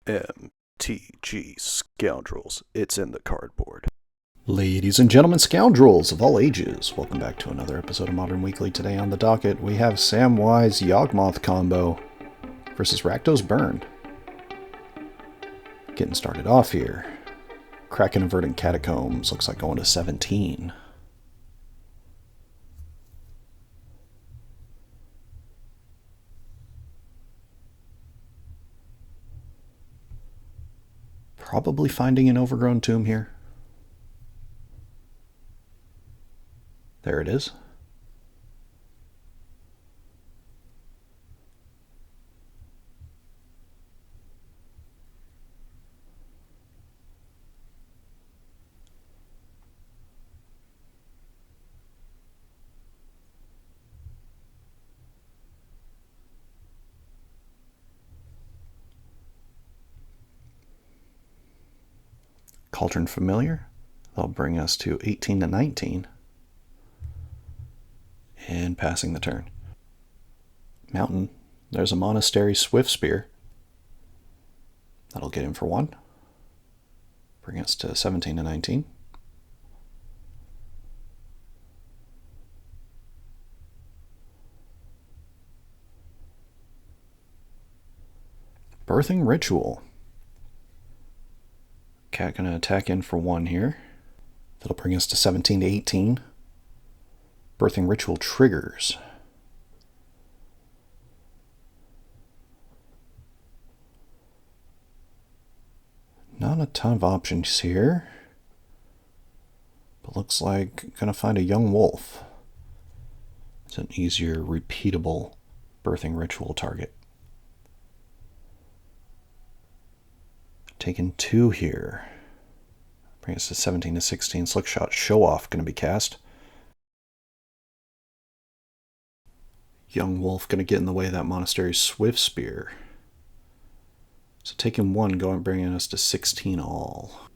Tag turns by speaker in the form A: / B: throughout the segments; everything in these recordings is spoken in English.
A: MTG Scoundrels, it's in the cardboard.
B: Ladies and gentlemen, scoundrels of all ages, welcome back to another episode of Modern Weekly. Today on the docket, we have Samwise Yawgmoth combo versus Rakdos Burn. Getting started off here. Kraken and Verdant Catacombs, looks like going to 17. Probably finding an overgrown tomb here. There it is. Cauldron Familiar. That'll bring us to 18 to 19. And passing the turn. Mountain. There's a Monastery Swift Spear. That'll get him for 1. Bring us to 17 to 19. Birthing Ritual. Cat gonna attack in for 1 here. That'll bring us to 17 to 18. Birthing Ritual triggers. Not a ton of options here. But looks like gonna find a young wolf. It's an easier, repeatable Birthing Ritual target. Taking 2 here. Bring us to 17 to 16. Slickshot Show Off going to be cast. Young Wolf going to get in the way of that Monastery Swift Spear. So taking 1, going bringing us to 16 all.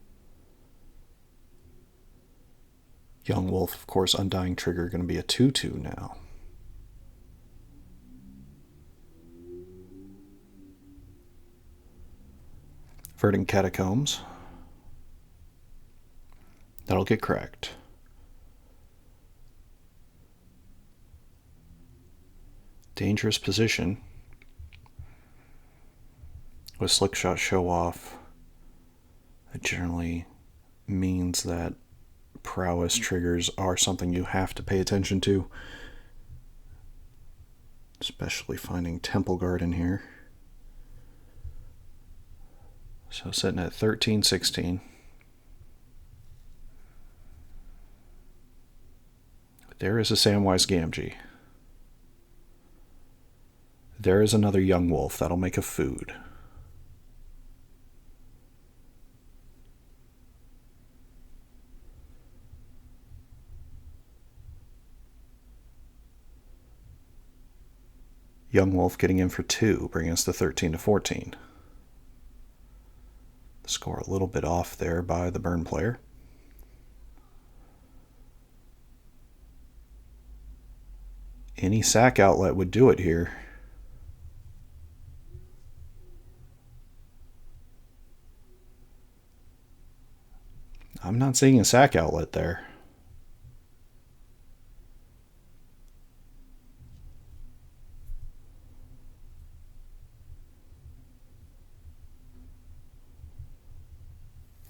B: Young Wolf, of course, Undying Trigger going to be a 2/2 now. Verdant Catacombs. That'll get cracked. Dangerous Position. With Slickshot Show Off, it generally means that prowess triggers are something you have to pay attention to. Especially finding Temple Guard in here. So sitting at 13, 16. There is a Samwise Gamgee. There is another young wolf. That'll make a food. Young wolf getting in for 2, bringing us to 13 to 14. Score a little bit off there by the burn player. Any sack outlet would do it here. I'm not seeing a sack outlet there.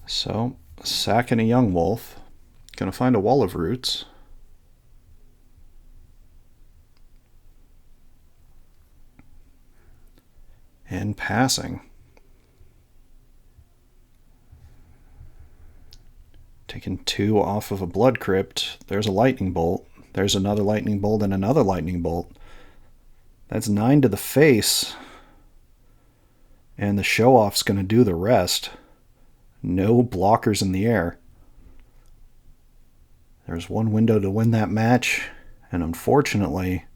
B: So, sacking a young wolf. Gonna find a wall of roots. And passing. Taking 2 off of a blood crypt. There's a lightning bolt. There's another lightning bolt and another lightning bolt. That's 9 to the face. And the show off's gonna do the rest. No blockers in the air. There's 1 window to win that match, and unfortunately,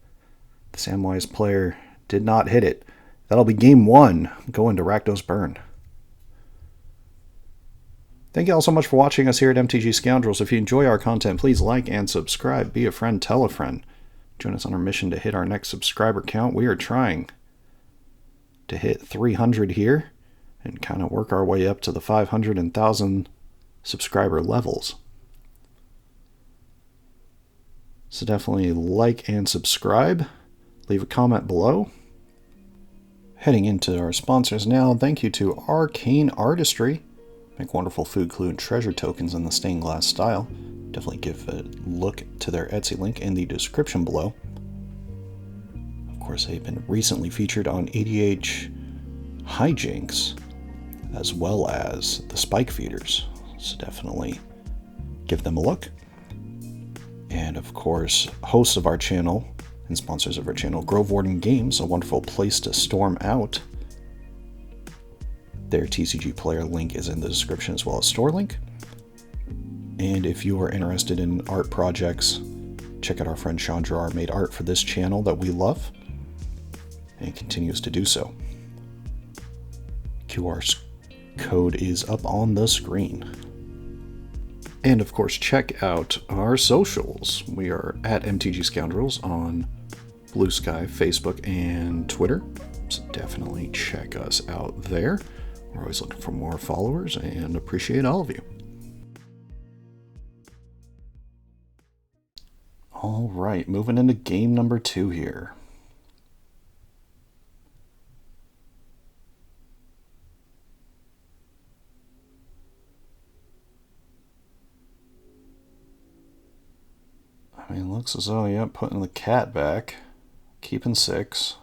B: the Samwise player did not hit it. That'll be game 1, going to Rakdos Burn. Thank you all so much for watching us here at MTG Scoundrels. If you enjoy our content, please like and subscribe. Be a friend, tell a friend. Join us on our mission to hit our next subscriber count. We are trying to hit 300 here. and kind of work our way up to the 500 and 1,000 subscriber levels. So definitely like and subscribe. Leave a comment below. Heading into our sponsors now, thank you to Arcane Artistry. Make wonderful food, clue, and treasure tokens in the stained glass style. Definitely give a look to their Etsy link in the description below. Of course, they've been recently featured on ADH Hijinks, as well as the Spike Feeders. So definitely give them a look. And of course, hosts of our channel and sponsors of our channel, Warden Games, a wonderful place to storm out. Their TCG player link is in the description, as well as store link. And if you are interested in art projects, check out our friend Sean Gerard made art for this channel that we love, and continues to do so. QR code is up on the screen. And of course, check out our socials. We are at MTG Scoundrels on Blue Sky, Facebook, and Twitter. So definitely check us out there. We're always looking for more followers and appreciate all of you. All right, moving into game number 2 here. I mean, looks as though, yeah, putting the cat back, keeping 6.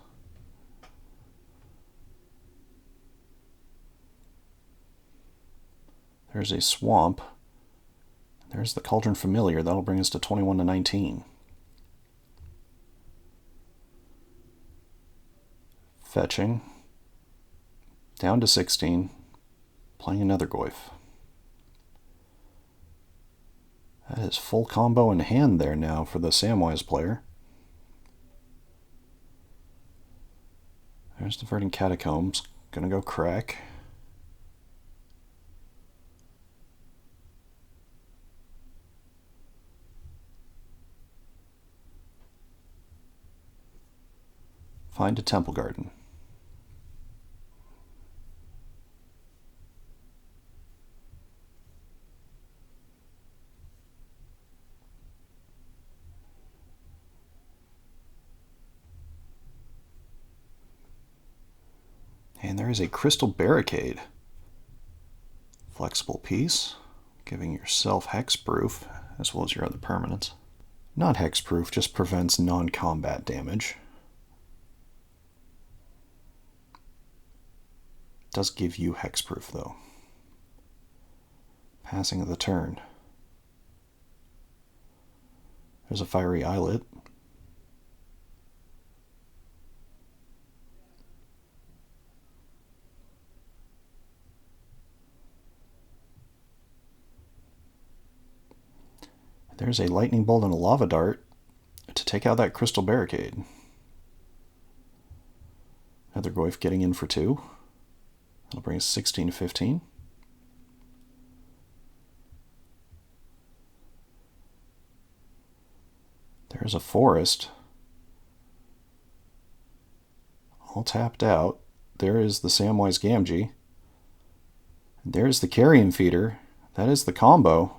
B: There's a swamp. There's the Cauldron Familiar. That'll bring us to 21 to 19. Fetching. Down to 16. Playing another nethergoyf. That is full combo in hand there now for the Samwise player. There's the Verdant Catacombs. Gonna go crack. Find a Temple Garden. And there is a Crystal Barricade. Flexible piece, giving yourself hexproof, as well as your other permanents. Not hexproof, just prevents non-combat damage. Does give you hexproof, though. Passing of the turn. There's a Fiery Islet. There's a Lightning Bolt and a Lava Dart to take out that Crystal Barricade. Nethergoyf getting in for 2. That'll bring us 16 to 15. There's a Forest. All tapped out. There is the Samwise Gamgee. There's the Carrion Feeder. That is the combo.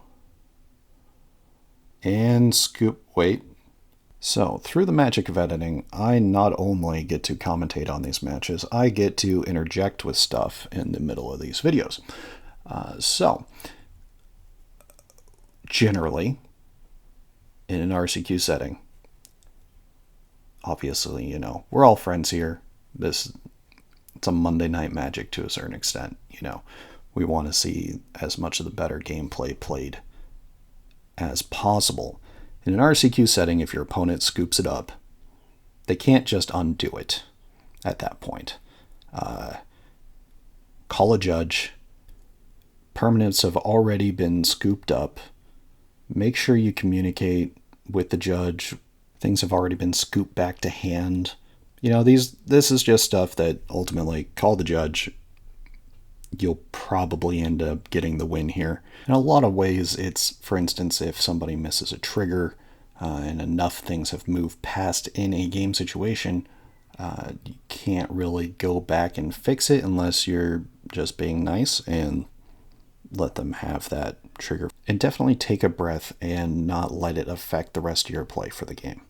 B: And scoop, wait. So, through the magic of editing, I not only get to commentate on these matches, I get to interject with stuff in the middle of these videos. Generally, in an RCQ setting, obviously, you know, we're all friends here. It's a Monday Night Magic to a certain extent, you know. We want to see as much of the better gameplay played as possible. In an RCQ setting, if your opponent scoops it up, they can't just undo it at that point. Call a judge. Permanents have already been scooped up. Make sure you communicate with the judge. Things have already been scooped back to hand. You know, this is just stuff that ultimately, call the judge. You'll probably end up getting the win here. In a lot of ways, it's, for instance, if somebody misses a trigger and enough things have moved past in a game situation, you can't really go back and fix it unless you're just being nice and let them have that trigger. And definitely take a breath and not let it affect the rest of your play for the game.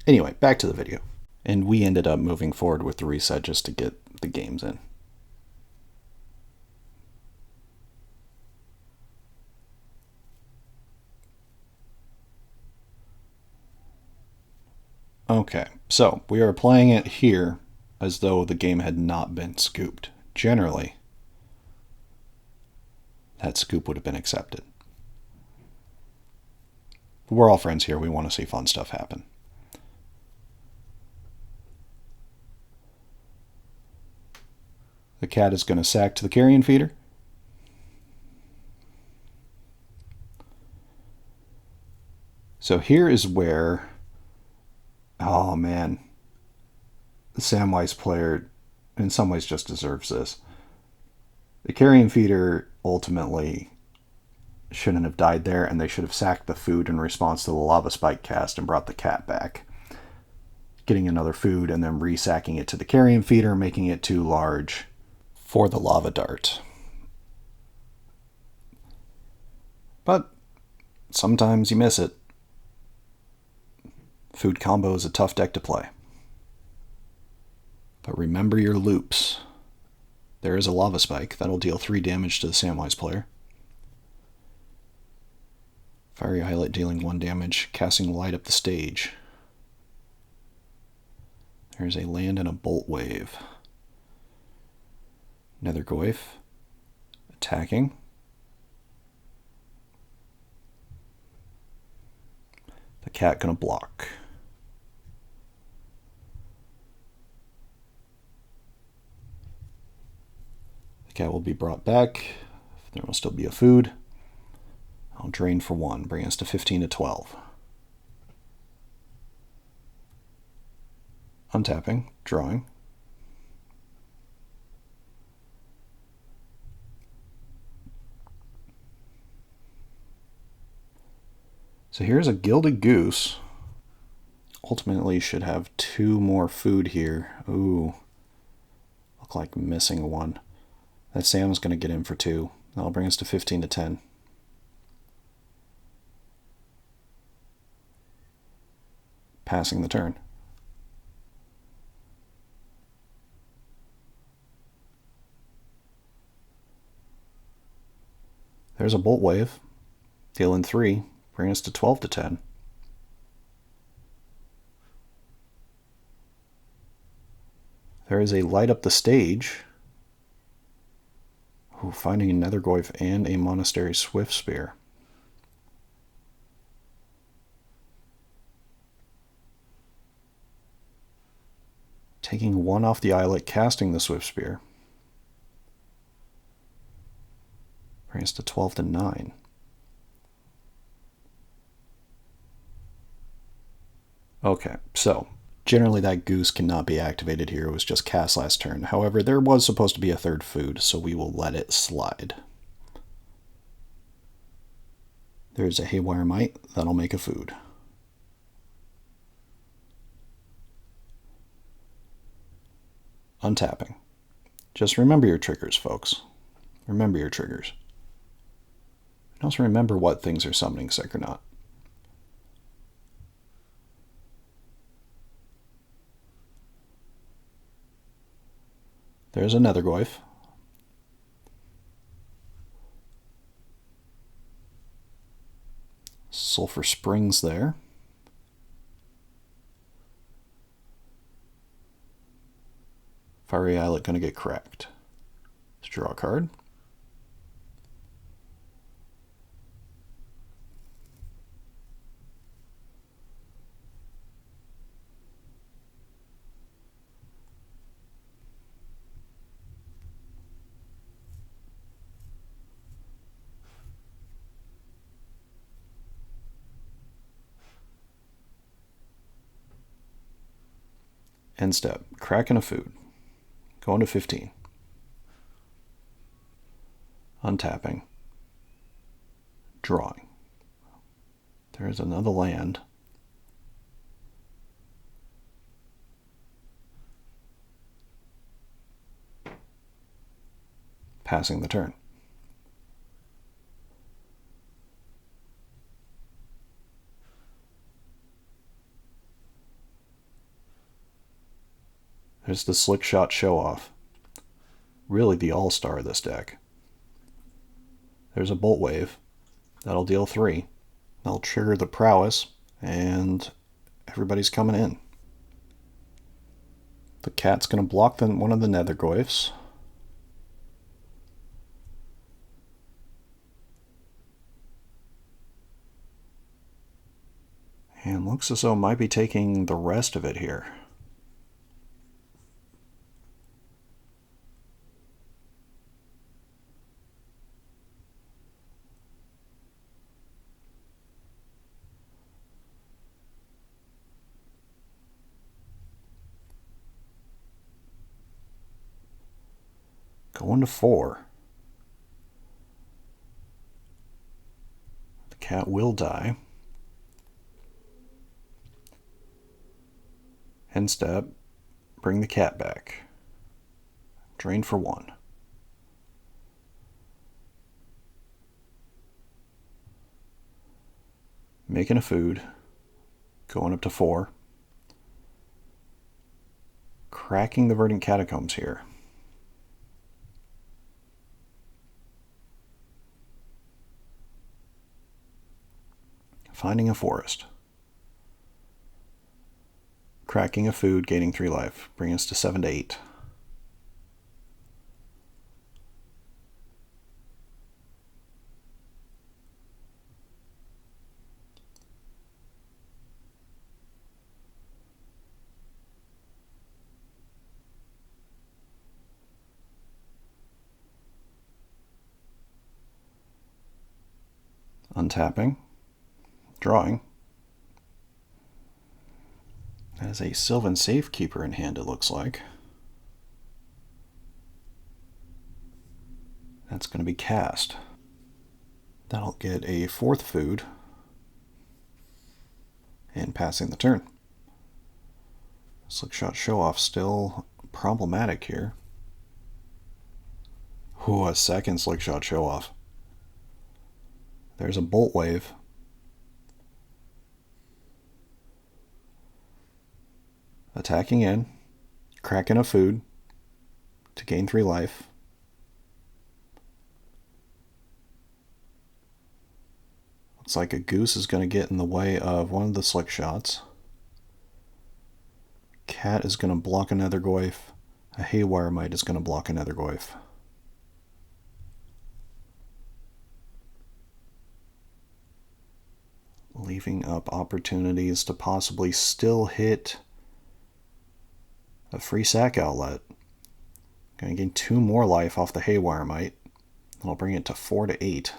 B: Anyway, back to the video. And we ended up moving forward with the reset just to get the games in. Okay, so we are playing it here as though the game had not been scooped. Generally, that scoop would have been accepted. We're all friends here. We want to see fun stuff happen. The cat is going to sack to the carrion feeder. So here is where, oh man, the Samwise player in some ways just deserves this. The carrion feeder ultimately shouldn't have died there, and they should have sacked the food in response to the lava spike cast and brought the cat back. Getting another food and then resacking it to the carrion feeder, making it too large for the lava dart. But sometimes you miss it. Food combo is a tough deck to play. But remember your loops. There is a lava spike. That'll deal 3 damage to the Samwise player. Fiery Highlight dealing 1 damage, casting light up the stage. There's a land and a bolt wave. Nethergoyf attacking. The cat gonna block. The cat will be brought back. There will still be a food. I'll drain for 1, bring us to 15 to 12. Untapping, drawing. So here's a gilded goose. Ultimately should have 2 more food here. Ooh, look like missing 1. That Sam's going to get in for 2. That'll bring us to 15 to 10. Passing the turn. There's a bolt wave. Dealing 3. Bring us to 12 to 10. There is a light up the stage. Ooh, finding a nethergoyf and a monastery swift spear. Taking 1 off the islet, casting the swift spear. Bring us to 12 to 9. Okay, so generally that goose cannot be activated here. It was just cast last turn. However, there was supposed to be a 3rd food, so we will let it slide. There's a haywire mite. That'll make a food. Untapping. Just remember your triggers, folks. Remember your triggers. And also remember what things are summoning sick or not. There's a nethergoyf. Sulfur Springs there. Fiery Islet going to get cracked. Let's draw a card. End step. Cracking a food. Going to 15. Untapping. Drawing. There's another land. passing the turn. There's the Slick Shot Show-Off. Really the all-star of this deck. There's a Bolt Wave. That'll deal 3. That'll trigger the Prowess, and everybody's coming in. The cat's going to block one of the nethergoyfs. And looks as though it might be taking the rest of it here. Going to 4. The cat will die. End step, bring the cat back. Drain for 1. Making a food. Going up to 4. Cracking the Verdant Catacombs here. Finding a forest. Cracking a food, gaining 3 life. Bring us to 7 to 8. Untapping. Drawing. Has a Sylvan Safekeeper in hand, it looks like. That's going to be cast. That'll get a 4th food. And passing the turn. Slick Shot Show-Off still problematic here. Ooh, a 2nd Slick Shot Show-Off. There's a Bolt Wave. Attacking in, cracking a food to gain 3 life. Looks like a goose is going to get in the way of one of the Slick Shots. Cat is going to block a nethergoyf. A Haywire Mite is going to block a nethergoyf. Leaving up opportunities to possibly still hit a free sack outlet. Going to gain 2 more life off the Haywire Mite. That'll bring it to 4 to 8.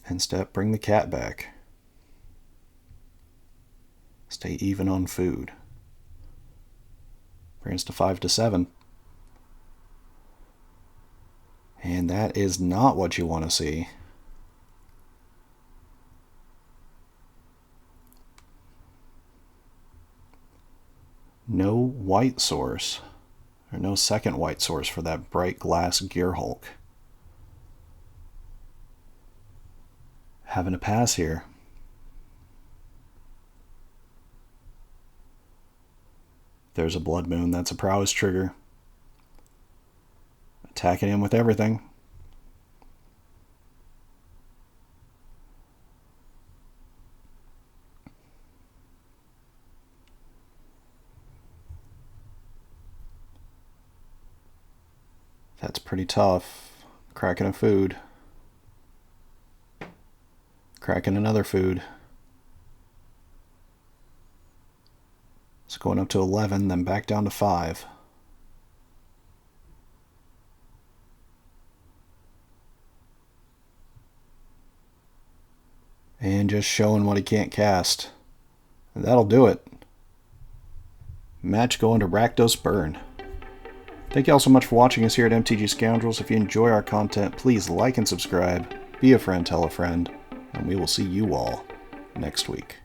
B: End step, bring the cat back. Stay even on food. Bring us to 5 to 7. And that is not what you want to see. No white source, or no second white source for that Bright Glass Gearhulk. Having a pass here. There's a Blood Moon, that's a Prowess trigger. Attacking him with everything. That's pretty tough. Cracking a food. Cracking another food. It's going up to 11, then back down to 5. And just showing what he can't cast. And that'll do it. Match going to Rakdos Burn. Thank you all so much for watching us here at MTG Scoundrels. If you enjoy our content, please like and subscribe, be a friend, tell a friend, and we will see you all next week.